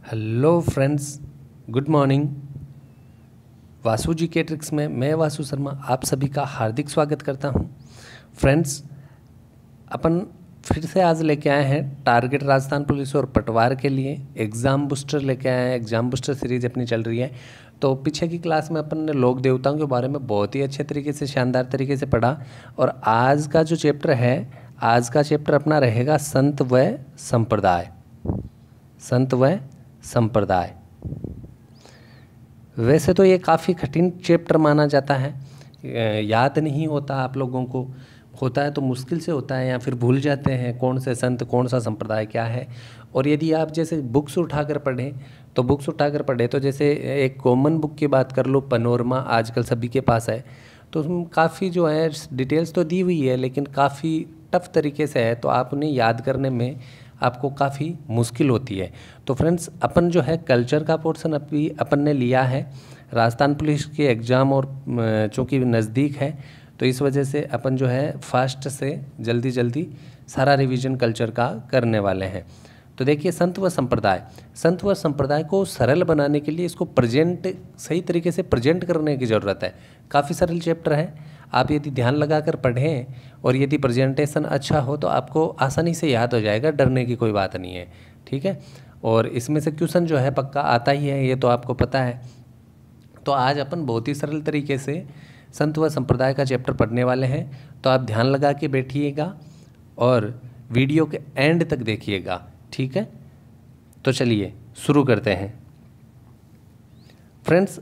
Hello friends, good morning. Vasu ji के tricks में मैं वासु शर्मा आप सभी का हार्दिक स्वागत करता हूं। फ्रेंड्स, अपन फिर से आज लेके आए हैं टारगेट राजस्थान पुलिस और पटवार के लिए एग्ज़ाम बूस्टर लेके आए हैं। एग्ज़ाम बूस्टर सीरीज अपनी चल रही है। तो पीछे की क्लास में अपन ने लोक देवताओं के बारे में बहुत ही अच्छे तरीके से, शानदार तरीके से पढ़ा। और आज का जो चैप्टर है, आज का चैप्टर अपना रहेगा संत व संप्रदाय। संत व संप्रदाय। वैसे तो ये काफ़ी कठिन चैप्टर माना जाता है, याद नहीं होता आप लोगों को, होता है तो मुश्किल से होता है या फिर भूल जाते हैं कौन से संत कौन सा संप्रदाय क्या है। और यदि आप जैसे बुक्स उठाकर पढ़ें तो जैसे एक कॉमन बुक की बात कर लो, पनोरमा आजकल सभी के पास है, तो उसमें काफ़ी जो है डिटेल्स तो दी हुई है लेकिन काफ़ी टफ तरीके से है, तो आप उन्हें याद करने में आपको काफ़ी मुश्किल होती है। तो फ्रेंड्स, अपन जो है कल्चर का पोर्शन अभी अपन ने लिया है। राजस्थान पुलिस के एग्ज़ाम और चूँकि नज़दीक है तो इस वजह से अपन जो है फास्ट से जल्दी जल्दी सारा रिवीजन कल्चर का करने वाले हैं। तो देखिए, संत व संप्रदाय को सरल बनाने के लिए इसको सही तरीके से प्रेजेंट करने की ज़रूरत है। काफ़ी सरल चैप्टर है। आप यदि ध्यान लगाकर पढ़ें और यदि प्रेजेंटेशन अच्छा हो तो आपको आसानी से याद हो जाएगा, डरने की कोई बात नहीं है। ठीक है। और इसमें से क्वेश्चन जो है पक्का आता ही है, ये तो आपको पता है। तो आज अपन बहुत ही सरल तरीके से संत व संप्रदाय का चैप्टर पढ़ने वाले हैं। तो आप ध्यान लगा के बैठिएगा और वीडियो के एंड तक देखिएगा। ठीक है। तो चलिए शुरू करते हैं। फ्रेंड्स,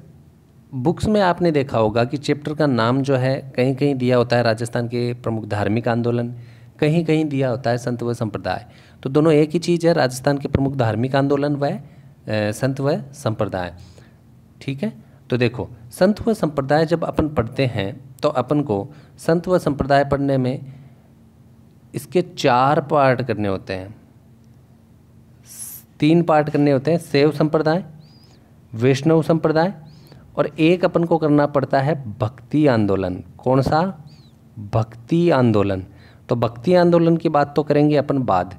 बुक्स में आपने देखा होगा कि चैप्टर का नाम जो है कहीं कहीं दिया होता है राजस्थान के प्रमुख धार्मिक आंदोलन, कहीं कहीं दिया होता है संत व संप्रदाय। तो दोनों एक ही चीज़ है, राजस्थान के प्रमुख धार्मिक आंदोलन व संत व संप्रदाय। ठीक है। तो देखो, संत व संप्रदाय जब अपन पढ़ते हैं तो अपन को संत व संप्रदाय पढ़ने में इसके 4 पार्ट करने होते हैं, 3 पार्ट करने होते हैं। शैव संप्रदाय, वैष्णव संप्रदाय और एक अपन को करना पड़ता है भक्ति आंदोलन। कौन सा? भक्ति आंदोलन। तो भक्ति आंदोलन की बात तो करेंगे अपन बाद,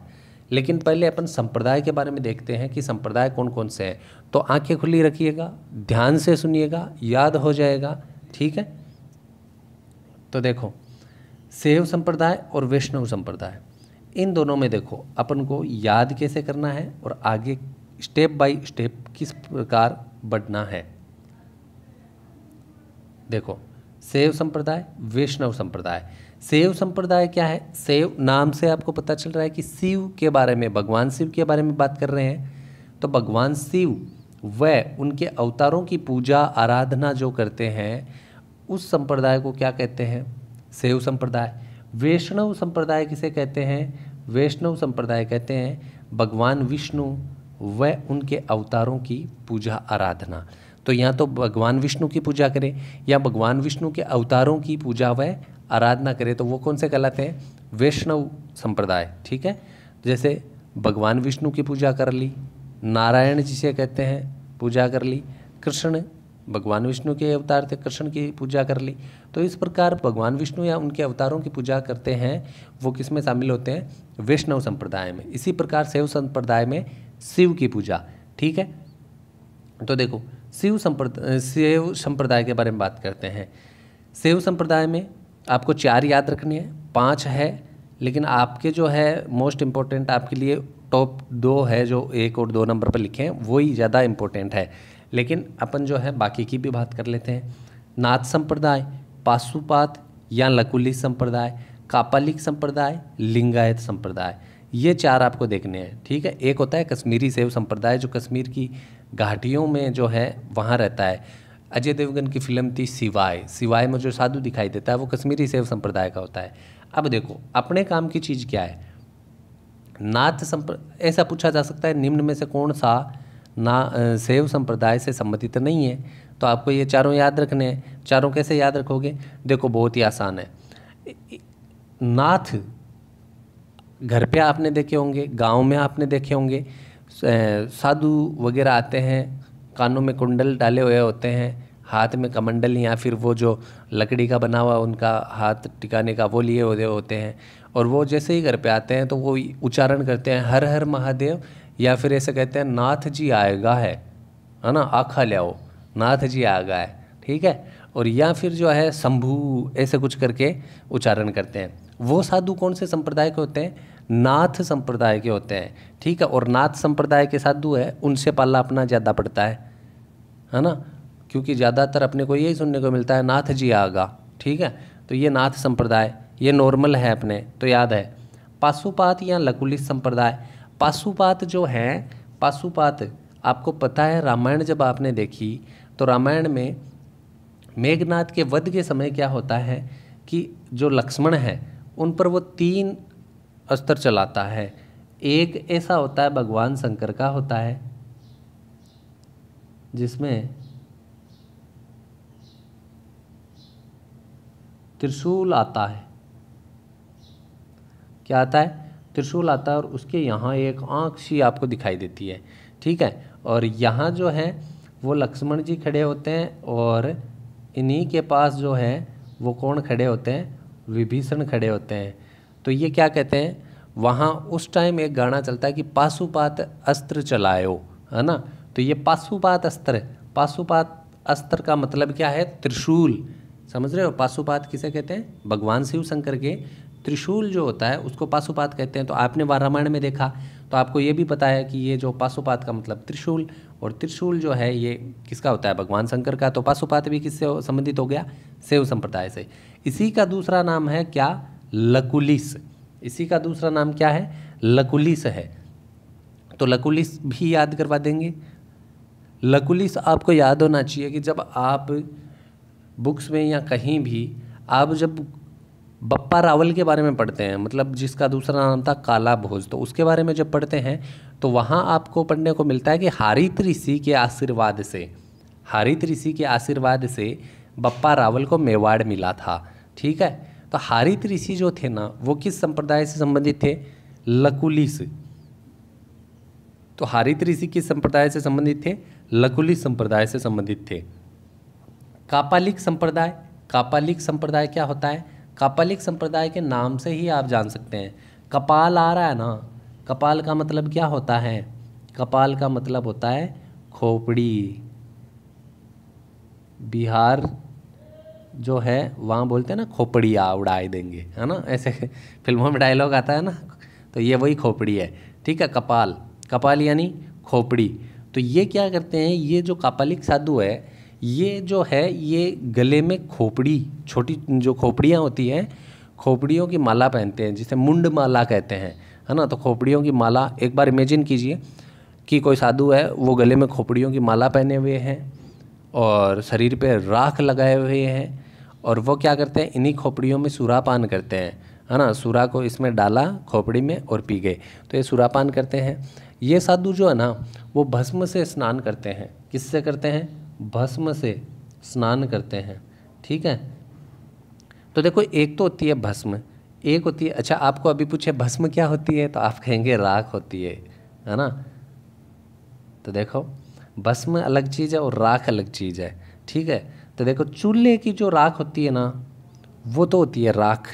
लेकिन पहले अपन संप्रदाय के बारे में देखते हैं कि संप्रदाय कौन कौन से हैं। तो आंखें खुली रखिएगा, ध्यान से सुनिएगा, याद हो जाएगा। ठीक है। तो देखो, शैव संप्रदाय और वैष्णव संप्रदाय, इन दोनों में देखो अपन को याद कैसे करना है और आगे स्टेप बाय स्टेप किस प्रकार बढ़ना है। देखो, शैव संप्रदाय, वैष्णव संप्रदाय। शैव संप्रदाय क्या है? शैव नाम से आपको पता चल रहा है कि शिव के बारे में, भगवान शिव के बारे में बात कर रहे हैं। तो भगवान शिव व उनके अवतारों की पूजा आराधना जो करते हैं उस संप्रदाय को क्या कहते हैं? शैव संप्रदाय। वैष्णव संप्रदाय किसे कहते हैं? वैष्णव संप्रदाय कहते हैं भगवान विष्णु व उनके अवतारों की पूजा आराधना। तो या तो भगवान विष्णु की पूजा करें या भगवान विष्णु के अवतारों की पूजा व आराधना करें तो वो कौन से कहलाते हैं? वैष्णव संप्रदाय। ठीक है। जैसे भगवान विष्णु की पूजा कर ली, नारायण जिसे कहते हैं पूजा कर ली, कृष्ण भगवान विष्णु के अवतार थे, कृष्ण की पूजा कर ली। तो इस प्रकार भगवान विष्णु या उनके अवतारों की पूजा करते हैं, वो किस में शामिल होते हैं? वैष्णव संप्रदाय में। इसी प्रकार शैव संप्रदाय में शिव की पूजा। ठीक है। तो देखो, शैव संप्रदाय के बारे में बात करते हैं। शैव संप्रदाय में आपको 4 याद रखनी है, 5 है, लेकिन आपके जो है मोस्ट इम्पोर्टेंट आपके लिए टॉप 2 है, जो 1 और 2 नंबर पर लिखे हैं वही ज़्यादा इम्पोर्टेंट है। लेकिन अपन जो है बाकी की भी बात कर लेते हैं। नाथ संप्रदाय, पाशुपात या लकुली संप्रदाय, कापालिक संप्रदाय, लिंगायत संप्रदाय, ये 4 आपको देखने हैं। ठीक है। एक होता है कश्मीरी शैव संप्रदाय जो कश्मीर की घाटियों में जो है वहाँ रहता है। अजय देवगन की फिल्म थी सिवाय में जो साधु दिखाई देता है वो कश्मीरी शैव संप्रदाय का होता है। अब देखो, अपने काम की चीज़ क्या है? ऐसा पूछा जा सकता है निम्न में से कौन सा शैव संप्रदाय से संबंधित नहीं है? तो आपको ये 4 याद रखने हैं। 4 कैसे याद रखोगे? देखो, बहुत ही आसान है। नाथ घर पे आपने देखे होंगे, गांव में आपने देखे होंगे, साधु वगैरह आते हैं, कानों में कुंडल डाले हुए होते हैं, हाथ में कमंडल या फिर वो जो लकड़ी का बना हुआ उनका हाथ टिकाने का वो लिए हुए होते हैं। और वो जैसे ही घर पे आते हैं तो वो उच्चारण करते हैं हर हर महादेव या फिर ऐसे कहते हैं नाथ जी आएगा है ना, आखा लियाओ, नाथ जी आएगा है, ठीक है। और या फिर जो है शंभू ऐसे कुछ करके उच्चारण करते हैं। वो साधु कौन से संप्रदाय के होते हैं? नाथ संप्रदाय के होते हैं, ठीक है। और नाथ संप्रदाय के साधु है उनसे पाला अपना ज़्यादा पड़ता है ना, क्योंकि ज़्यादातर अपने को यही सुनने को मिलता है नाथ जी आगा, ठीक है। तो ये नाथ संप्रदाय, ये नॉर्मल है अपने तो याद है। पाशुपात या लकुलिश संप्रदाय, पाशुपात जो है, पाशुपात आपको पता है रामायण जब आपने देखी तो रामायण में मेघनाद के वध के समय क्या होता है कि जो लक्ष्मण है उन पर वो 3 अस्त्र चलाता है। एक ऐसा होता है भगवान शंकर का होता है जिसमें त्रिशूल आता है, क्या आता है? त्रिशूल आता है, और उसके यहाँ एक आँख सी आपको दिखाई देती है, ठीक है। और यहाँ जो है वो लक्ष्मण जी खड़े होते हैं, और इन्हीं के पास जो है वो कौन खड़े होते हैं? विभीषण खड़े होते हैं। तो ये क्या कहते हैं, वहाँ उस टाइम एक गाना चलता है कि पाशुपात अस्त्र चलायो, है ना। तो ये पाशुपात अस्त्र, पाशुपात अस्त्र का मतलब क्या है? त्रिशूल, समझ रहे हो? पाशुपात किसे कहते हैं? भगवान शिव शंकर के त्रिशूल जो होता है उसको पाशुपात कहते हैं। तो आपने रामायण में देखा तो आपको ये भी पता है कि ये जो पाशुपात का मतलब त्रिशूल, और त्रिशूल जो है ये किसका होता है? भगवान शंकर का। तो पाशुपात भी किससे संबंधित हो गया? शैव संप्रदाय से। इसी का दूसरा नाम है क्या? लकुलिश। इसी का दूसरा नाम क्या है? लकुलिश है। तो लकुलिश भी याद करवा देंगे। लकुलिश आपको याद होना चाहिए कि जब आप बुक्स में या कहीं भी आप जब बप्पा रावल के बारे में पढ़ते हैं, मतलब जिसका दूसरा नाम था काला भोज, तो उसके बारे में जब पढ़ते हैं तो वहाँ आपको पढ़ने को मिलता है कि हारित ऋषि के आशीर्वाद से, हारित ऋषि के आशीर्वाद से बप्पा रावल को मेवाड़ मिला था, ठीक है। तो हारित ऋषि जो थे ना वो किस संप्रदाय से संबंधित थे? लकुलिश। तो हारित ऋषि किस संप्रदाय से संबंधित थे? लकुलिश संप्रदाय से संबंधित थे। कापालिक संप्रदाय, कापालिक संप्रदाय क्या होता है? कापालिक संप्रदाय के नाम से ही आप जान सकते हैं। कपाल आ रहा है ना, कपाल का मतलब क्या होता है? कपाल का मतलब होता है खोपड़ी। बिहार जो है वहाँ बोलते हैं ना खोपड़िया उड़ाए देंगे, है ना, ऐसे फिल्मों में डायलॉग आता है ना, तो ये वही खोपड़ी है, ठीक है। कपाल, कपाल यानी खोपड़ी। तो ये क्या करते हैं, ये जो कापालिक साधु है ये जो है ये गले में खोपड़ी, छोटी जो खोपड़ियाँ होती हैं, खोपड़ियों की माला पहनते हैं जिसे मुंड माला कहते हैं, है ना। तो खोपड़ियों की माला, एक बार इमेजिन कीजिए कि कोई साधु है वो गले में खोपड़ियों की माला पहने हुए हैं और शरीर पे राख लगाए हुए हैं, और वो क्या करते हैं, इन्हीं खोपड़ियों में सुरापान करते हैं, है ना। सुरा को इसमें डाला खोपड़ी में और पी गए, तो ये सुरापान करते हैं। ये साधु जो है ना वो भस्म से स्नान करते हैं। किससे करते हैं? भस्म से स्नान करते हैं, ठीक है। तो देखो एक तो होती है भस्म, एक होती है, अच्छा आपको अभी पूछे भस्म क्या होती है तो आप कहेंगे राख होती है ना। तो देखो भस्म अलग चीज़ है और राख अलग चीज़ है, ठीक है। तो देखो चूल्हे की जो राख होती है ना वो तो होती है राख,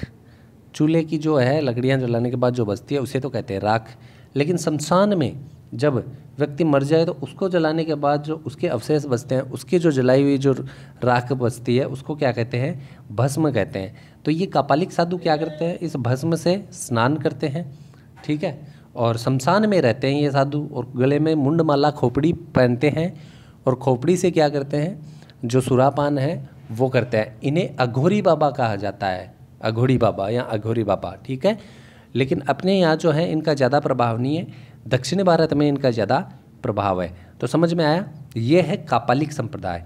चूल्हे की जो है लकड़ियाँ जलाने के बाद जो बचती है उसे तो कहते हैं राख। लेकिन शमशान में जब व्यक्ति मर जाए तो उसको जलाने के बाद जो उसके अवशेष बचते हैं, उसकी जो जलाई हुई जो राख बचती है उसको क्या कहते हैं? भस्म कहते हैं। तो ये कापालिक साधु क्या करते हैं? इस भस्म से स्नान करते हैं, ठीक है। और शमशान में रहते हैं ये साधु, और गले में मुंड माला खोपड़ी पहनते हैं, और खोपड़ी से क्या करते हैं? जो सुरापान है वो करते हैं। इन्हें अघोरी बाबा कहा जाता है, अघोरी बाबा या अघोरी बाबा, ठीक है। लेकिन अपने यहाँ जो है इनका ज़्यादा प्रभाव नहीं है, दक्षिण भारत में इनका ज़्यादा प्रभाव है। तो समझ में आया, ये है कापालिक संप्रदाय।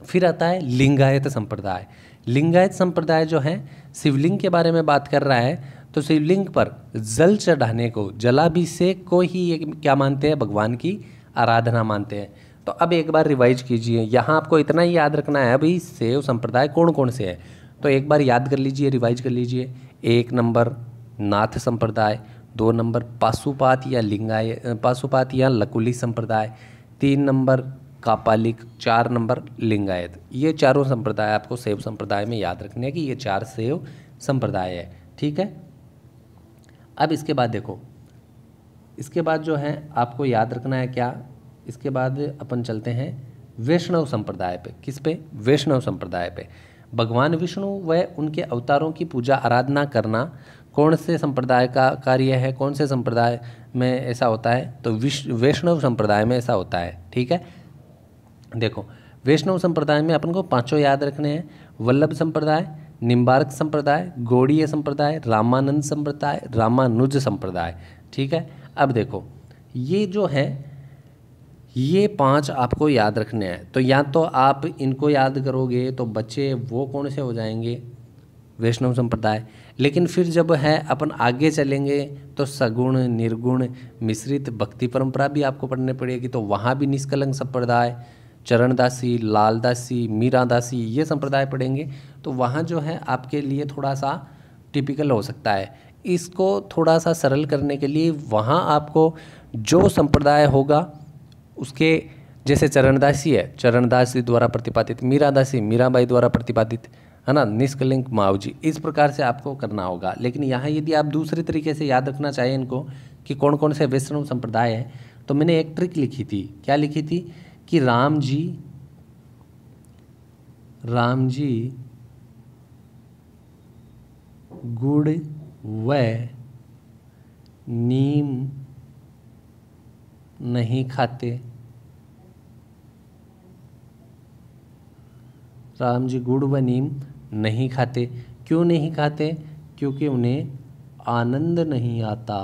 फिर आता है लिंगायत संप्रदाय। लिंगायत संप्रदाय जो है शिवलिंग के बारे में बात कर रहा है। तो शिवलिंग पर जल चढ़ाने को, जलाभिषेक को ही ये क्या मानते हैं? भगवान की आराधना मानते हैं। तो अब एक बार रिवाइज कीजिए, यहाँ आपको इतना ही याद रखना है भाई शैव संप्रदाय कौन कौन से हैं। तो एक बार याद कर लीजिए, रिवाइज कर लीजिए। 1 नंबर नाथ संप्रदाय, 2 नंबर पाशुपात या पाशुपात या लकुली संप्रदाय, 3 नंबर कापालिक, 4 नंबर लिंगायत। ये चारों संप्रदाय आपको शैव संप्रदाय में याद रखने हैं कि ये 4 शैव संप्रदाय है, ठीक है। अब इसके बाद देखो इसके बाद जो है आपको याद रखना है क्या, इसके बाद अपन चलते हैं वैष्णव संप्रदाय पे। किस पे? वैष्णव संप्रदाय पे। भगवान विष्णु व उनके अवतारों की पूजा आराधना करना कौन से संप्रदाय का कार्य है, कौन से संप्रदाय में ऐसा होता है? तो वैष्णव संप्रदाय में ऐसा होता है। ठीक है, देखो वैष्णव संप्रदाय में अपन को पांचों याद रखने हैं। वल्लभ संप्रदाय, निम्बार्क संप्रदाय, गौड़ीय संप्रदाय, रामानंद संप्रदाय, रामानुज संप्रदाय। ठीक है, अब देखो ये जो है ये 5 आपको याद रखने हैं। तो या तो आप इनको याद करोगे तो बच्चे वो कौन से हो जाएंगे? वैष्णव संप्रदाय। लेकिन फिर जब है अपन आगे चलेंगे तो सगुण, निर्गुण, मिश्रित, भक्ति परंपरा भी आपको पढ़ने पड़ेगी। तो वहाँ भी निष्कलंक संप्रदाय, चरणदासी, लालदासी, मीरादासी ये संप्रदाय पढ़ेंगे। तो वहाँ जो है आपके लिए थोड़ा सा टिपिकल हो सकता है। इसको थोड़ा सा सरल करने के लिए वहाँ आपको जो संप्रदाय होगा उसके, जैसे चरणदासी है, चरणदासी द्वारा प्रतिपादित, मीरादासी, मीराबाई द्वारा प्रतिपादित, है ना, निष्कलंक माऊजी, इस प्रकार से आपको करना होगा। लेकिन यहाँ यदि आप दूसरे तरीके से याद रखना चाहिए इनको कि कौन कौन से वैष्णव संप्रदाय है, तो मैंने एक ट्रिक लिखी थी। क्या लिखी थी? कि राम जी गुड़ व नीम नहीं खाते। राम जी गुड़ व नीम नहीं खाते। क्यों नहीं खाते? क्योंकि उन्हें आनंद नहीं आता।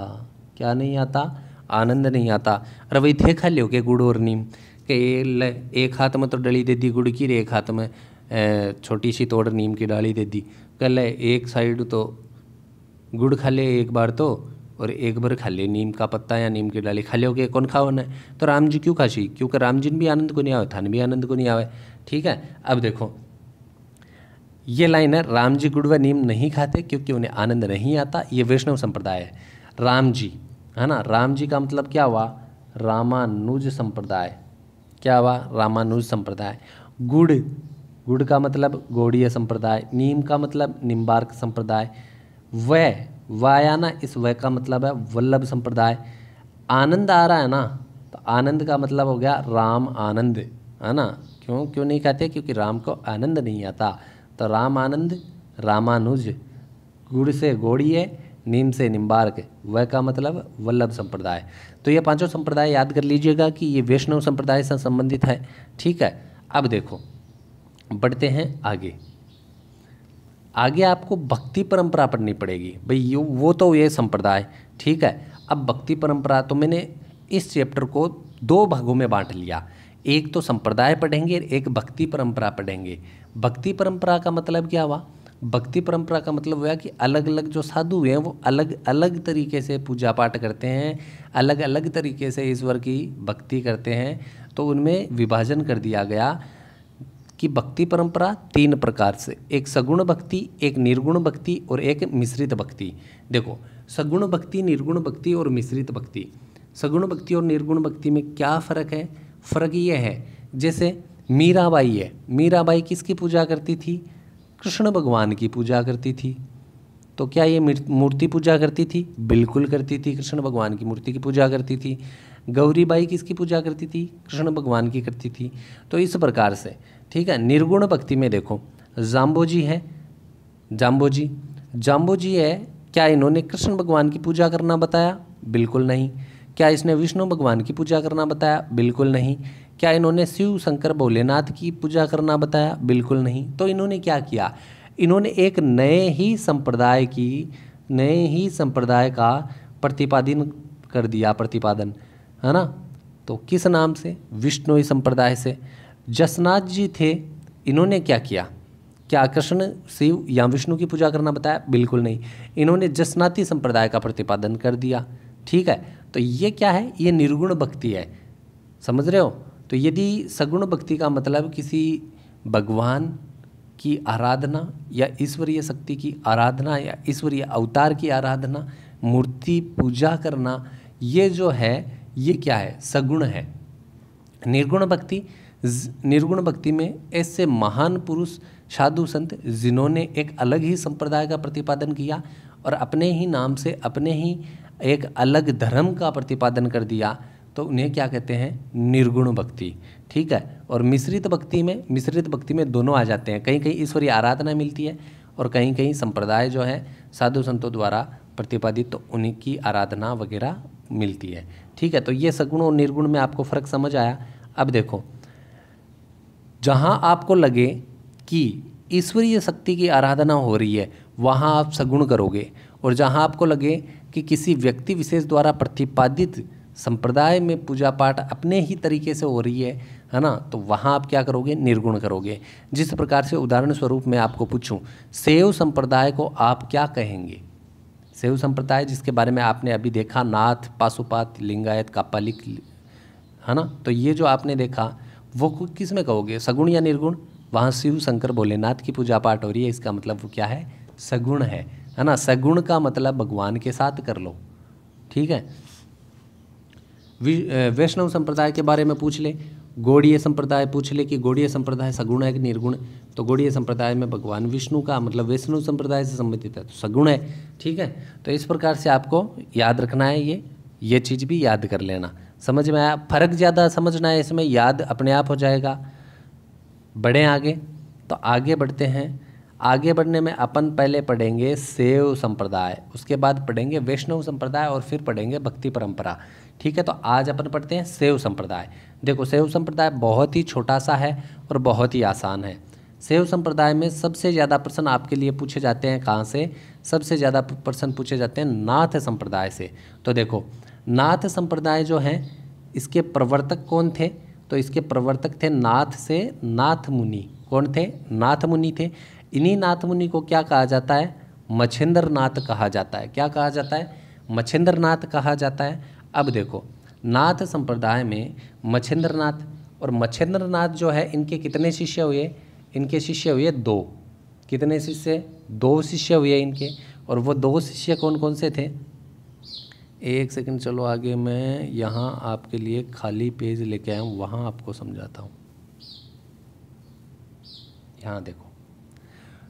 क्या नहीं आता? आनंद नहीं आता। अरे वही थे खा लियो के गुड़ और नीम के एक हाथ में तो डली दे दी गुड़ की, एक हाथ में छोटी सी तोड़ नीम की डाली दे दी। कल एक साइड तो गुड़ खा ले एक बार तो, और एक बार खा ले नीम का पत्ता या नीम की डाली। खा लियो के कौन खाओ न? तो राम जी क्यों खासी? क्योंकि राम जी भी आनंद को नहीं आवे, थान भी आनंद को नहीं आवे। ठीक है, अब देखो ये लाइन है, राम जी गुड़ व नीम नहीं खाते क्योंकि उन्हें आनंद नहीं आता। ये वैष्णव संप्रदाय है। राम जी, है ना, राम जी का मतलब क्या हुआ? रामानुज संप्रदाय। क्या हुआ? रामानुज संप्रदाय। गुड़, गुड़ का मतलब गौड़ीय संप्रदाय। नीम का मतलब निम्बार्क संप्रदाय। वाया ना, इस व का मतलब है वल्लभ संप्रदाय। आनंद आ रहा है ना, तो आनंद का मतलब हो गया राम आनंद, है ना। क्यों नहीं खाते? क्योंकि राम को आनंद नहीं आता। तो राम आनंद, रामानुज, गुड़ से गौड़ीय, नीम से निम्बार्क, व का मतलब वल्लभ संप्रदाय। तो ये पांचों संप्रदाय याद कर लीजिएगा कि ये वैष्णव संप्रदाय से संबंधित है। ठीक है, अब देखो बढ़ते हैं आगे। आगे आपको भक्ति परंपरा पढ़नी पड़ेगी भाई, वो तो ये संप्रदाय। ठीक है, अब भक्ति परंपरा तो मैंने इस चैप्टर को 2 भागों में बांट लिया। एक तो संप्रदाय पढ़ेंगे, एक भक्ति परंपरा पढ़ेंगे। भक्ति परंपरा का मतलब क्या हुआ? भक्ति परंपरा का मतलब हुआ कि अलग अलग जो साधु हैं वो अलग अलग तरीके से पूजा पाठ करते हैं, अलग अलग तरीके से ईश्वर की भक्ति करते हैं। तो उनमें विभाजन कर दिया गया कि भक्ति परंपरा 3 प्रकार से, एक सगुण भक्ति, एक निर्गुण भक्ति और एक मिश्रित भक्ति। देखो सगुण भक्ति, निर्गुण भक्ति और मिश्रित भक्ति। सगुण भक्ति और निर्गुण भक्ति में क्या फ़र्क है? फ़र्क ये है, जैसे मीराबाई है, मीराबाई किसकी पूजा करती थी? कृष्ण भगवान की पूजा करती थी। तो क्या ये मूर्ति पूजा करती थी? बिल्कुल करती थी, कृष्ण भगवान की मूर्ति की पूजा करती थी। गौरीबाई किसकी पूजा करती थी? कृष्ण भगवान की करती थी। तो इस प्रकार से, ठीक है। निर्गुण भक्ति में देखो जाम्बोजी है, जाम्बोजी है, क्या इन्होंने कृष्ण भगवान की पूजा करना बताया? बिल्कुल नहीं। क्या इसने विष्णु भगवान की पूजा करना बताया? बिल्कुल नहीं। क्या इन्होंने शिव शंकर भोलेनाथ की पूजा करना बताया? बिल्कुल नहीं। तो इन्होंने क्या किया? इन्होंने एक नए ही संप्रदाय का प्रतिपादन कर दिया, प्रतिपादन, है ना। तो किस नाम से? विष्णुई संप्रदाय से। जसनाथ जी थे, इन्होंने क्या किया? क्या कृष्ण, शिव या विष्णु की पूजा करना बताया? बिल्कुल नहीं। इन्होंने जसनाती संप्रदाय का प्रतिपादन कर दिया। ठीक है, तो ये क्या है? ये निर्गुण भक्ति है, समझ रहे हो। तो यदि सगुण भक्ति का मतलब किसी भगवान की आराधना या ईश्वरीय शक्ति की आराधना या ईश्वरीय अवतार की आराधना, मूर्ति पूजा करना, ये जो है ये क्या है? सगुण है। निर्गुण भक्ति में ऐसे महान पुरुष, साधु संत जिन्होंने एक अलग ही संप्रदाय का प्रतिपादन किया और अपने ही नाम से, अपने ही एक अलग धर्म का प्रतिपादन कर दिया तो उन्हें क्या कहते हैं, निर्गुण भक्ति। ठीक है। और मिश्रित भक्ति में दोनों आ जाते हैं, कहीं कहीं ईश्वरीय आराधना मिलती है और कहीं कहीं संप्रदाय जो है साधु संतों द्वारा प्रतिपादित तो उनकी आराधना वगैरह मिलती है। ठीक है। तो ये सगुण और निर्गुण में आपको फर्क समझ आया। अब देखो, जहाँ आपको लगे कि ईश्वरीय शक्ति की आराधना हो रही है वहाँ आप सगुण करोगे, और जहाँ आपको लगे कि किसी व्यक्ति विशेष द्वारा प्रतिपादित संप्रदाय में पूजा पाठ अपने ही तरीके से हो रही है ना, तो वहाँ आप क्या करोगे, निर्गुण करोगे। जिस प्रकार से उदाहरण स्वरूप मैं आपको पूछूं, शैव संप्रदाय को आप क्या कहेंगे? शैव संप्रदाय जिसके बारे में आपने अभी देखा, नाथ, पाशुपात, लिंगायत, कापालिक, है ना, तो ये जो आपने देखा वो किस में कहोगे, सगुण या निर्गुण? वहाँ शिव शंकर भोलेनाथ की पूजा पाठ हो रही है, इसका मतलब वो क्या है, सगुण है ना। सगुण का मतलब भगवान के साथ कर लो। ठीक है। वैष्णव संप्रदाय के बारे में पूछ ले, गौड़ीय संप्रदाय पूछ ले कि गौड़ीय संप्रदाय सगुण है कि निर्गुण, तो गौड़ीय संप्रदाय में भगवान विष्णु का मतलब वैष्णव संप्रदाय से संबंधित है तो सगुण है। ठीक है। तो इस प्रकार से आपको याद रखना है, ये चीज़ भी याद कर लेना। समझ में आया? फर्क ज़्यादा समझना है इसमें, याद अपने आप हो जाएगा। बढ़े आगे, तो आगे बढ़ते हैं। आगे बढ़ने में अपन पहले पढ़ेंगे शैव संप्रदाय, उसके बाद पढ़ेंगे वैष्णव संप्रदाय और फिर पढ़ेंगे भक्ति परंपरा। ठीक है। तो आज अपन पढ़ते हैं शैव संप्रदाय। देखो, शैव संप्रदाय बहुत ही छोटा सा है और बहुत ही आसान है। शैव संप्रदाय में सबसे ज़्यादा प्रश्न आपके लिए पूछे जाते हैं कहाँ से? सबसे ज़्यादा प्रश्न पूछे जाते हैं नाथ संप्रदाय से। तो देखो, नाथ संप्रदाय जो है इसके प्रवर्तक कौन थे? तो इसके प्रवर्तक थे नाथ से नाथ मुनि। कौन थे? नाथ मुनि थे। इन्हीं नाथ मुनि को क्या कहा जाता है? मच्छिंद्र नाथ कहा जाता है। क्या कहा जाता है? मच्छिंद्र नाथ कहा जाता है। अब देखो, नाथ संप्रदाय में मच्छिंद्र नाथ, और मच्छिंद्र नाथ जो है इनके कितने शिष्य हुए? इनके शिष्य हुए 2। कितने शिष्य? 2 शिष्य हुए इनके। और वो 2 शिष्य कौन कौन से थे? एक सेकंड, चलो आगे मैं यहाँ आपके लिए खाली पेज लेके आया हूँ, वहाँ आपको समझाता हूँ। यहाँ देखो,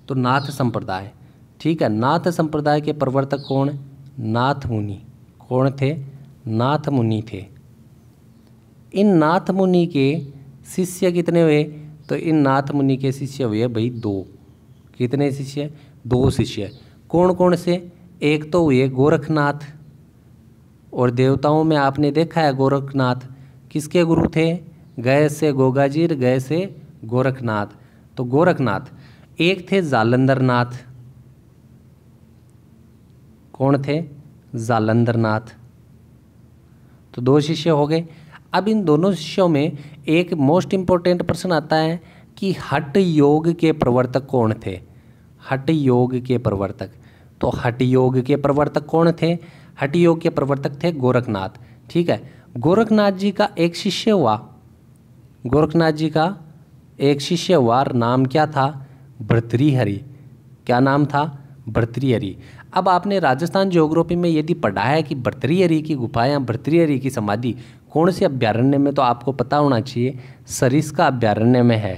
तो नाथ संप्रदाय, ठीक है, नाथ संप्रदाय के प्रवर्तक कौन? नाथ मुनि। कौन थे? नाथ मुनि थे। इन नाथ मुनि के शिष्य कितने हुए? तो इन नाथ मुनि के शिष्य हुए भाई 2। कितने शिष्य? 2 शिष्य। कौन कौन से? एक तो हुए गोरखनाथ, और देवताओं में आपने देखा है गोरखनाथ किसके गुरु थे? गए से गोगाजीर, गए से गोरखनाथ। तो गोरखनाथ। एक थे जालंधर नाथ। कौन थे? जालंधर नाथ। तो 2 शिष्य हो गए। अब इन दोनों शिष्यों में एक मोस्ट इम्पोर्टेंट प्रश्न आता है कि हठ योग के प्रवर्तक कौन थे? हठ योग के प्रवर्तक। तो हठ योग के प्रवर्तक कौन थे? हठ योग के प्रवर्तक थे गोरखनाथ। ठीक है। गोरखनाथ जी का एक शिष्य हुआ, गोरखनाथ जी का एक शिष्य हुआ, नाम क्या था? भर्तृहरि। क्या नाम था? भर्तृहरि। अब आपने राजस्थान ज्योग्राफी में यदि पढ़ा है कि भर्तृहरि की गुफा या भर्तृहरि की समाधि कौन से अभ्यारण्य में, तो आपको पता होना चाहिए सरिस्का अभ्यारण्य में है।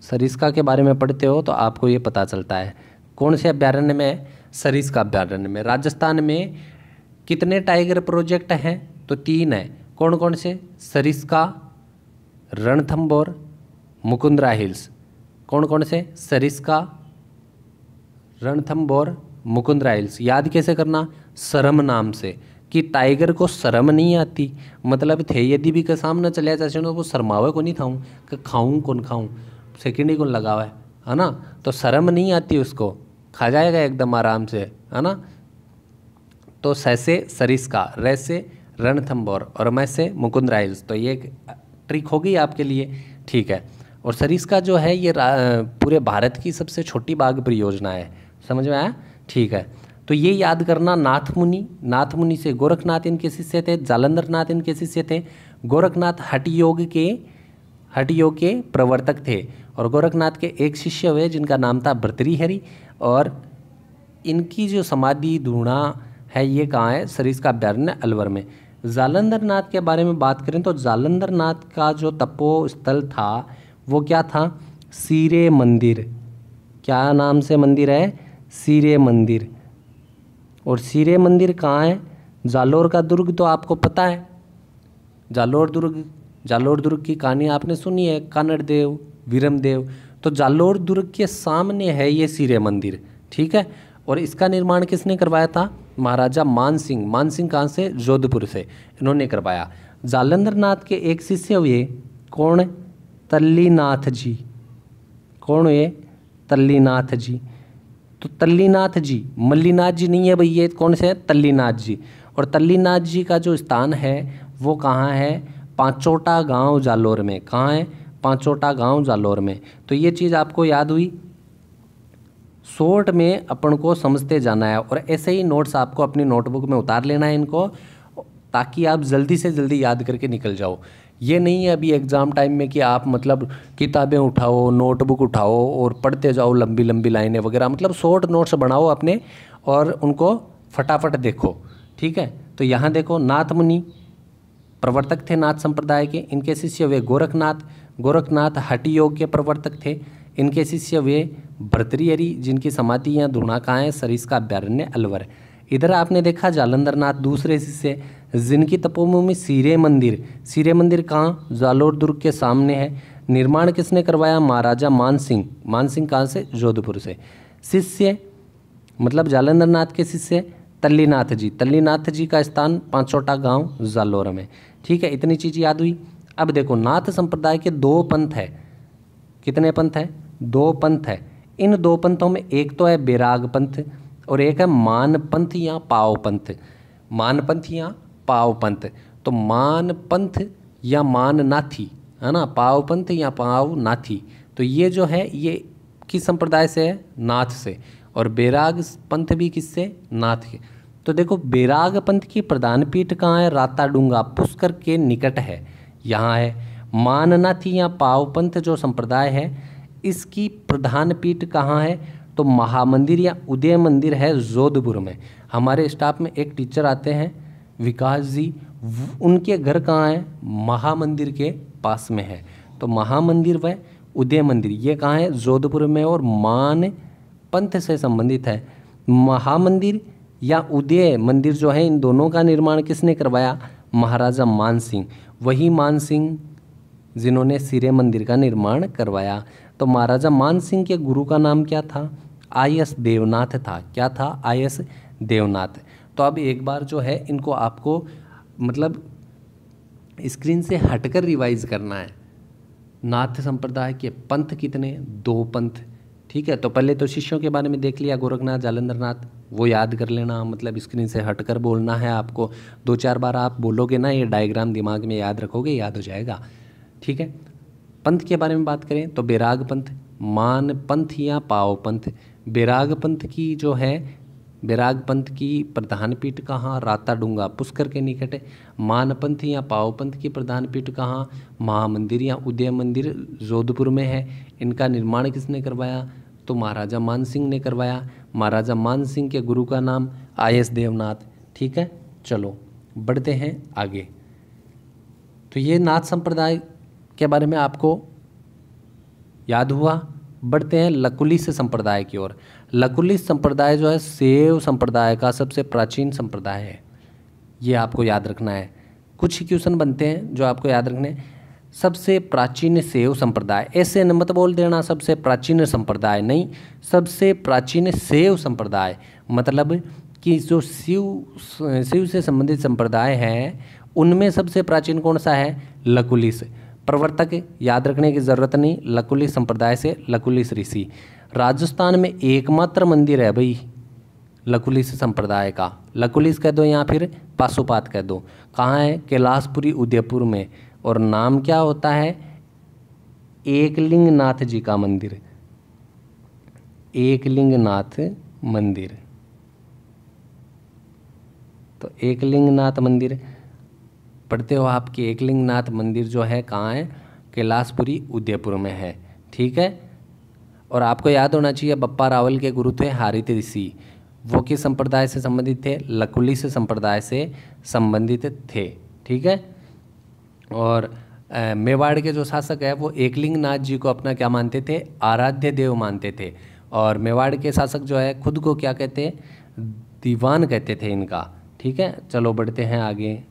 सरिस्का के बारे में पढ़ते हो तो आपको ये पता चलता है कौन से अभ्यारण्य में है? सरिस्का अभ्यारण्य में। राजस्थान में कितने टाइगर प्रोजेक्ट हैं? तो 3 हैं। कौन कौन से? सरिस्का, रणथंबोर, मुकुंदरा हिल्स। कौन कौन से? सरिस्का, रणथंबोर, मुकुंदरा हिल्स। याद कैसे करना? शर्म नाम से, कि टाइगर को शर्म नहीं आती, मतलब थे यदि भी के सामने चले जाए वो शर्मावे को नहीं थाऊँ कि खाऊँ कौन खाऊँ, सेकेंड ही कौन लगावा है ना, तो शर्म नहीं आती उसको, खा जाएगा एकदम आराम से, है ना। तो सैसे सरिस्का, रैसे रणथंबोर और मैं से मुकुंदरा हिल्स। तो ये एक ट्रिक होगी आपके लिए। ठीक है। और सरिस्का जो है ये पूरे भारत की सबसे छोटी बाघ परियोजना है। समझ में आया? ठीक है। तो ये याद करना, नाथ मुनि से गोरखनाथ इनके शिष्य थे, जालंधर नाथ इनके शिष्य थे। गोरखनाथ हठ योग के प्रवर्तक थे, और गोरखनाथ के एक शिष्य हुए जिनका नाम था भर्तृहरि, और इनकी जो समाधि धूणा है ये कहाँ है? सरिस्का अभ्यारण्य अलवर में। जालंधर नाथ के बारे में बात करें तो जालंधर नाथ का जो तपो स्थल था वो क्या था? सीरे मंदिर। क्या नाम से मंदिर है? सीरे मंदिर। और सिरे मंदिर कहाँ है? जालोर का दुर्ग तो आपको पता है, जालोर दुर्ग की कहानी आपने सुनी है, कानड़ देव, वीरम देव। तो जालोर दुर्ग के सामने है ये सिरे मंदिर, ठीक है। और इसका निर्माण किसने करवाया था? महाराजा मान सिंह। मान सिंह कहाँ से? जोधपुर से, इन्होंने करवाया। जालंधर नाथ के एक शिष्य हुए, कौन? तल्लीनाथ जी। कौन हुए? तल्लीनाथ जी। तो तल्लीनाथ जी, मल्लीनाथ जी नहीं है भाई, ये कौन से हैं? तल्लीनाथ जी। और तल्लीनाथ जी का जो स्थान है वो कहाँ है? पांचोटा गांव जालोर में। कहाँ है? पांचोटा गांव जालोर में। तो ये चीज़ आपको याद हुई। शॉर्ट में अपन को समझते जाना है, और ऐसे ही नोट्स आपको अपनी नोटबुक में उतार लेना है इनको, ताकि आप जल्दी से जल्दी याद करके निकल जाओ। ये नहीं है अभी एग्ज़ाम टाइम में कि आप मतलब किताबें उठाओ, नोटबुक उठाओ और पढ़ते जाओ लंबी लंबी लाइनें वगैरह। मतलब शॉर्ट नोट्स बनाओ अपने और उनको फटाफट देखो, ठीक है। तो यहाँ देखो, नाथ मुनि प्रवर्तक थे नाथ संप्रदाय के। इनके शिष्य वे गोरखनाथ हठ योग के प्रवर्तक थे। इनके शिष्य वे भर्तृहरि, जिनकी समाधि यहाँ धुना कहाँ है? सरिस का अभ्यारण्य अलवर। इधर आपने देखा जालंधर नाथ दूसरे शिष्य, जिनकी तपोभूमि सिरे मंदिर कहाँ? जालोर दुर्ग के सामने है। निर्माण किसने करवाया? महाराजा मान सिंह कहाँ से? जोधपुर से। शिष्य मतलब जालंधर नाथ के शिष्य तल्लीनाथ जी का स्थान पांचोटा गांव जालोर में, ठीक है। इतनी चीज़ याद हुई। अब देखो, नाथ संप्रदाय के दो पंथ है। कितने पंथ हैं? दो पंथ है। इन दो पंथों में एक तो है बैराग पंथ और एक है मान पंथ या पाव पंथ। मान पंथ या पाव पंथ। तो मान पंथ या मान नाथी है ना, पाव पंथ या पाव नाथी। तो ये जो है ये किस संप्रदाय से है? नाथ से। और बैराग पंथ भी किससे? नाथ के। तो देखो, बैराग पंथ की प्रधान पीठ कहाँ है? राताडूंगा, पुष्कर के निकट है, यहाँ है। माननाथी या पाव पंथ जो संप्रदाय है, इसकी प्रधान पीठ कहाँ है? तो महामंदिर या उदय मंदिर है जोधपुर में। हमारे स्टाफ में एक टीचर आते हैं विकास जी, उनके घर कहाँ है? महामंदिर के पास में है। तो महामंदिर व उदय मंदिर ये कहाँ है? जोधपुर में। और मान पंथ से संबंधित है। महामंदिर या उदय मंदिर जो है, इन दोनों का निर्माण किसने करवाया? महाराजा मान सिंह। वही मान सिंह जिन्होंने सिरे मंदिर का निर्माण करवाया। तो महाराजा मान सिंह के गुरु का नाम क्या था? आई.एस. देवनाथ था। क्या था? आई.एस. देवनाथ। तो अब एक बार जो है इनको आपको मतलब स्क्रीन से हटकर रिवाइज करना है। नाथ संप्रदाय के पंथ कितने? दो पंथ, ठीक है। तो पहले तो शिष्यों के बारे में देख लिया, गोरखनाथ, जालंधर नाथ, वो याद कर लेना। मतलब स्क्रीन से हटकर बोलना है आपको। 2-4 बार आप बोलोगे ना, ये डायग्राम दिमाग में याद रखोगे, याद हो जाएगा, ठीक है। पंथ के बारे में बात करें तो बैराग पंथ, मान पंथ या पाव पंथ। बैराग पंथ की जो है, बैराग पंथ की प्रधान पीठ कहाँ? राताडूंगा, पुष्कर के निकट है। मान पंथ या पाव पंथ की प्रधान पीठ कहाँ? महामंदिर या उदय मंदिर जोधपुर में है। इनका निर्माण किसने करवाया? तो महाराजा मान सिंह ने करवाया। महाराजा मान सिंह के गुरु का नाम आई.एस. देवनाथ, ठीक है। चलो बढ़ते हैं आगे। तो ये नाथ संप्रदाय के बारे में आपको याद हुआ। बढ़ते हैं लकुलिश संप्रदाय की ओर। लकुलिश संप्रदाय जो है शैव संप्रदाय का सबसे प्राचीन संप्रदाय है, ये आपको याद रखना है। कुछ ही क्वेश्चन बनते हैं जो आपको याद रखने हैं। सबसे प्राचीन शैव संप्रदाय, ऐसे न मत बोल देना सबसे प्राचीन संप्रदाय, नहीं, सबसे प्राचीन शैव संप्रदाय। मतलब कि जो शिव से संबंधित संप्रदाय है उनमें सबसे प्राचीन कौन सा है? लकुलिश। प्रवर्तक याद रखने की जरूरत नहीं, लकुलिश संप्रदाय से लकुलिश ऋषि। राजस्थान में एकमात्र मंदिर है भाई लकुलिश संप्रदाय का। लकुलिश कह दो या फिर पाशुपात कह दो। कहाँ है? कैलाशपुरी उदयपुर में। और नाम क्या होता है? एकलिंगनाथ जी का मंदिर, एकलिंगनाथ मंदिर। तो एकलिंगनाथ मंदिर पढ़ते हो आपके। एकलिंगनाथ मंदिर जो है कहाँ है? कैलाशपुरी उदयपुर में है, ठीक है। और आपको याद होना चाहिए बप्पा रावल के गुरु थे हारित ऋषि। वो किस संप्रदाय से संबंधित थे? लकुलिश संप्रदाय से संबंधित थे, ठीक है। और मेवाड़ के जो शासक है वो एकलिंगनाथ जी को अपना क्या मानते थे? आराध्य देव मानते थे। और मेवाड़ के शासक जो है खुद को क्या कहते हैं? दीवान कहते थे इनका। ठीक है, चलो बढ़ते हैं आगे।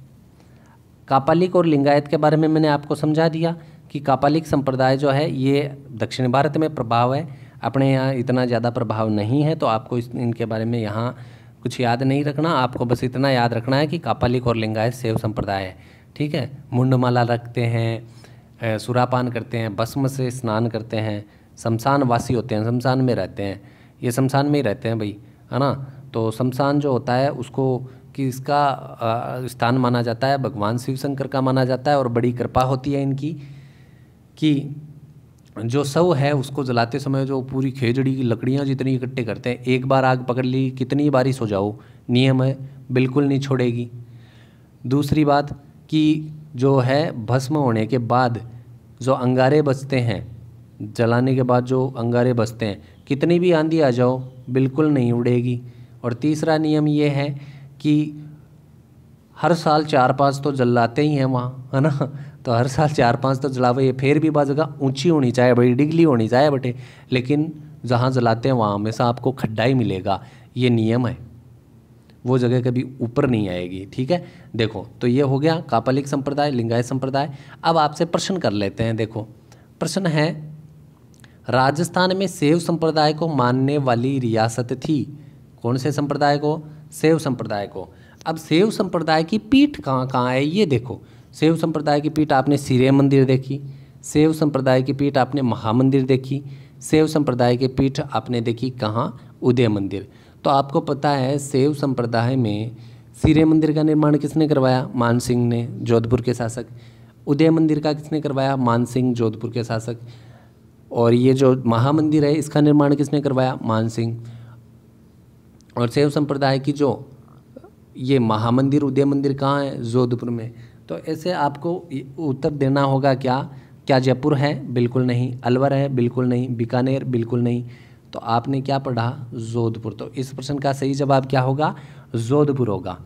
कापालिक और लिंगायत के बारे में मैंने आपको समझा दिया कि कापालिक संप्रदाय जो है ये दक्षिण भारत में प्रभाव है, अपने यहाँ इतना ज़्यादा प्रभाव नहीं है, तो आपको इनके बारे में यहाँ कुछ याद नहीं रखना। आपको बस इतना याद रखना है कि कापालिक और लिंगायत शैव संप्रदाय है। ठीक है, मुंडमाला रखते हैं, सुरापान करते हैं, भस्म से स्नान करते हैं, शमशान वासी होते हैं, शमशान में रहते हैं, ये शमशान में ही रहते हैं भाई, है ना। तो शमशान जो होता है उसको कि इसका स्थान माना जाता है, भगवान शिव शंकर का माना जाता है, और बड़ी कृपा होती है इनकी कि जो शव है उसको जलाते समय जो पूरी खेजड़ी की लकड़ियाँ जितनी इकट्ठे करते हैं, एक बार आग पकड़ ली कितनी बारी सो जाओ, नियम है, बिल्कुल नहीं छोड़ेगी। दूसरी बात कि जो है भस्म होने के बाद जो अंगारे बचते हैं, जलाने के बाद जो अंगारे बचते हैं, कितनी भी आंधी आ जाओ बिल्कुल नहीं उड़ेगी। और तीसरा नियम ये है कि हर साल 4-5 तो जलाते ही हैं वहाँ, है ना। तो हर साल 4-5 तो जलावे, फिर भी बात जगह ऊंची होनी चाहिए, बड़ी डिगली होनी चाहिए बटे, लेकिन जहाँ जलाते हैं वहाँ हमेशा आपको खड्डा ही मिलेगा, ये नियम है, वो जगह कभी ऊपर नहीं आएगी। ठीक है, देखो तो ये हो गया कापालिक संप्रदाय, लिंगायत संप्रदाय। अब आपसे प्रश्न कर लेते हैं। देखो प्रश्न है, राजस्थान में शैव संप्रदाय को मानने वाली रियासत थी। कौन से संप्रदाय को? शैव संप्रदाय को। अब शैव संप्रदाय की पीठ कहाँ कहाँ है ये देखो। शैव संप्रदाय की पीठ आपने सिरे मंदिर देखी, शैव संप्रदाय की पीठ आपने महामंदिर देखी, शैव संप्रदाय की पीठ आपने देखी कहाँ? उदय मंदिर। तो आपको पता है शैव संप्रदाय में सिरे मंदिर का निर्माण किसने करवाया? मान सिंह ने, जोधपुर के शासक। उदय मंदिर का किसने करवाया? मान सिंह, जोधपुर के शासक। और ये जो महामंदिर है इसका निर्माण किसने करवाया? मान सिंह। और शैव संप्रदाय की जो ये महामंदिर, उदय मंदिर कहाँ है? जोधपुर में। तो ऐसे आपको उत्तर देना होगा क्या? क्या जयपुर है? बिल्कुल नहीं। अलवर है? बिल्कुल नहीं। बीकानेर? बिल्कुल नहीं। तो आपने क्या पढ़ा? जोधपुर। तो इस प्रश्न का सही जवाब क्या होगा? जोधपुर होगा।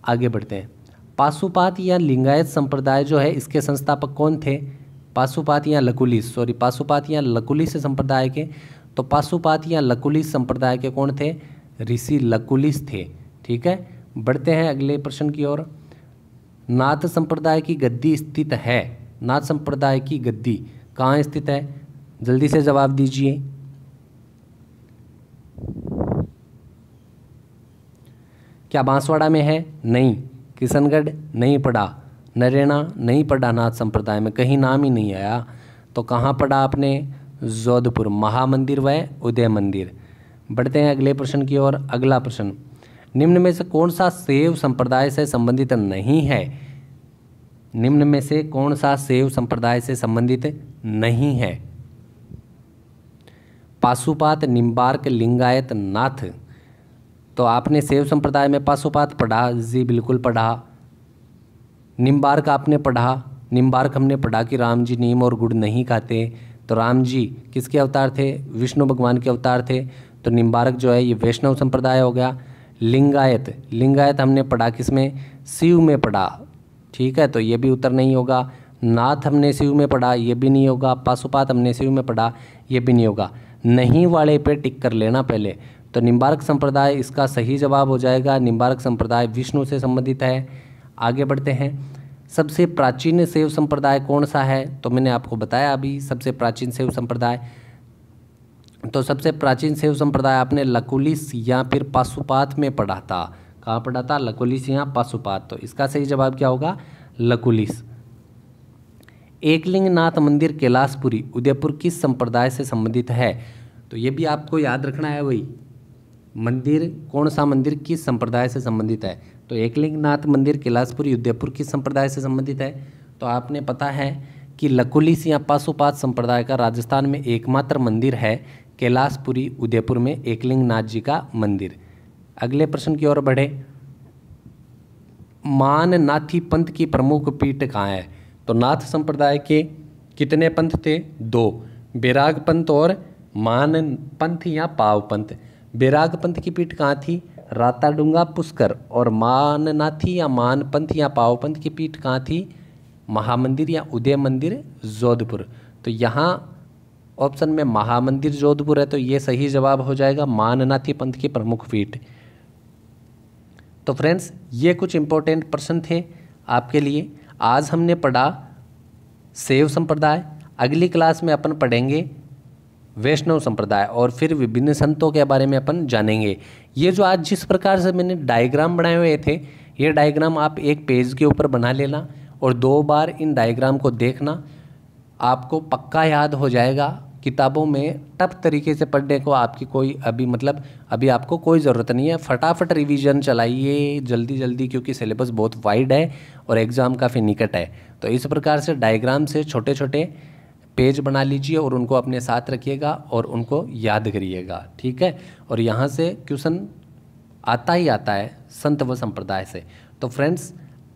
आगे बढ़ते हैं। पाशुपात या लिंगायत संप्रदाय जो है इसके संस्थापक कौन थे? पाशुपात या लकुलिस, पाशुपात या लकुलिस संप्रदाय के। तो पाशुपात या लकुलिस संप्रदाय के कौन थे? ऋषि लकुलिस थे। ठीक है, बढ़ते हैं अगले प्रश्न की ओर। नाथ संप्रदाय की गद्दी स्थित है। नाथ संप्रदाय की गद्दी कहाँ स्थित है? जल्दी से जवाब दीजिए। क्या बांसवाड़ा में है? नहीं। किशनगढ़? नहीं पढ़ा। नरेना? नहीं पढ़ा। नाथ संप्रदाय में कहीं नाम ही नहीं आया। तो कहाँ पढ़ा आपने? जोधपुर, महामंदिर व उदय मंदिर। बढ़ते हैं अगले प्रश्न की ओर। अगला प्रश्न, निम्न में से कौन सा शैव संप्रदाय से संबंधित नहीं है? निम्न में से कौन सा शैव संप्रदाय से संबंधित नहीं है? पाशुपात, निम्बार्क, लिंगायत, नाथ। तो आपने शैव संप्रदाय में पाशुपात पढ़ा? जी बिल्कुल पढ़ा। निम्बार्क आपने पढ़ा? निम्बार्क हमने पढ़ा कि राम जी नीम और गुड़ नहीं खाते। तो राम जी किसके अवतार थे? विष्णु भगवान के अवतार थे। तो निम्बार्क जो है ये वैष्णव संप्रदाय हो गया। लिंगायत, लिंगायत हमने पढ़ा किसमें? शिव में पढ़ा। ठीक है, तो ये भी उत्तर नहीं होगा। नाथ हमने शिव में पढ़ा, ये भी नहीं होगा। पाशुपात हमने शिव में पढ़ा, ये भी नहीं होगा। नहीं वाले पे टिक कर लेना पहले। तो निम्बार्क संप्रदाय इसका सही जवाब हो जाएगा। निम्बार्क संप्रदाय विष्णु से संबंधित है। आगे बढ़ते हैं। सबसे प्राचीन शैव संप्रदाय कौन सा है? तो मैंने आपको बताया अभी सबसे प्राचीन शैव संप्रदाय। तो सबसे प्राचीन शैव संप्रदाय आपने लकुलिस या फिर पाशुपात में पढ़ा था। कहाँ पढ़ा था? लकुलिस या पाशुपात। तो इसका सही जवाब क्या होगा? लकुलिस। एकलिंगनाथ मंदिर कैलाशपुरी उदयपुर किस संप्रदाय से संबंधित है? तो ये भी आपको याद रखना है। वही मंदिर, कौन सा मंदिर किस संप्रदाय से संबंधित है? तो एकलिंगनाथ मंदिर कैलाशपुरी उदयपुर किस संप्रदाय से संबंधित है? तो आपने पता है कि लकुलिस या पाशुपात संप्रदाय का राजस्थान में एकमात्र मंदिर है कैलाशपुरी उदयपुर में एकलिंगनाथ जी का मंदिर। अगले प्रश्न की ओर बढ़े। मान नाथी पंथ की प्रमुख पीठ कहाँ है? तो नाथ संप्रदाय के कितने पंथ थे? 2, बैराग पंथ और मान पंथ या पाव पंथ। बैराग पंथ की पीठ कहाँ थी? राताडूंगा, पुष्कर। और मान नाथी या मान पंथ या पाव पंथ की पीठ कहाँ थी? महामंदिर या उदय मंदिर, जोधपुर। तो यहाँ ऑप्शन में महामंदिर जोधपुर है, तो ये सही जवाब हो जाएगा। माननाथी पंथ की प्रमुख पीठ। तो फ्रेंड्स ये कुछ इम्पोर्टेंट प्रश्न थे आपके लिए। आज हमने पढ़ा शैव संप्रदाय, अगली क्लास में अपन पढ़ेंगे वैष्णव संप्रदाय और फिर विभिन्न संतों के बारे में अपन जानेंगे। ये जो आज जिस प्रकार से मैंने डायग्राम बनाए हुए थे, ये डायग्राम आप एक पेज के ऊपर बना लेना और 2 बार इन डायग्राम को देखना, आपको पक्का याद हो जाएगा। किताबों में टफ तरीके से पढ़ने को आपकी कोई अभी आपको कोई ज़रूरत नहीं है। फटाफट रिवीजन चलाइए जल्दी जल्दी, क्योंकि सिलेबस बहुत वाइड है और एग्ज़ाम काफ़ी निकट है। तो इस प्रकार से डायग्राम से छोटे छोटे पेज बना लीजिए और उनको अपने साथ रखिएगा और उनको याद करिएगा, ठीक है। और यहाँ से क्वेश्चन आता ही आता है संत व संप्रदाय से। तो फ्रेंड्स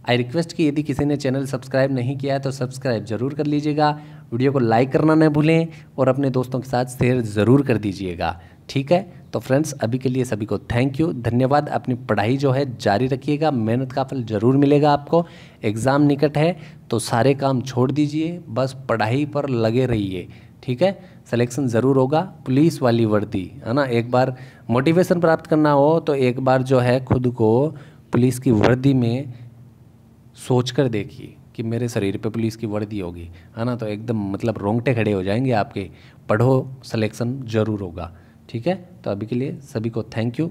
आई रिक्वेस्ट कि यदि किसी ने चैनल सब्सक्राइब नहीं किया है तो सब्सक्राइब ज़रूर कर लीजिएगा, वीडियो को लाइक करना न भूलें और अपने दोस्तों के साथ शेयर ज़रूर कर दीजिएगा, ठीक है। तो फ्रेंड्स अभी के लिए सभी को थैंक यू, धन्यवाद। अपनी पढ़ाई जो है जारी रखिएगा, मेहनत का फल ज़रूर मिलेगा आपको। एग्ज़ाम निकट है तो सारे काम छोड़ दीजिए, बस पढ़ाई पर लगे रहिए, ठीक है। सिलेक्शन ज़रूर होगा। पुलिस वाली वर्दी है ना, एक बार मोटिवेशन प्राप्त करना हो तो एक बार जो है खुद को पुलिस की वर्दी में सोच कर देखिए कि मेरे शरीर पे पुलिस की वर्दी होगी, है ना, तो एकदम रोंगटे खड़े हो जाएंगे आपके। पढ़ो, सिलेक्शन ज़रूर होगा, ठीक है। तो अभी के लिए सभी को थैंक यू।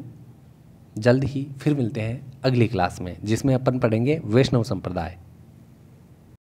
जल्द ही फिर मिलते हैं अगली क्लास में, जिसमें अपन पढ़ेंगे वैष्णव संप्रदाय।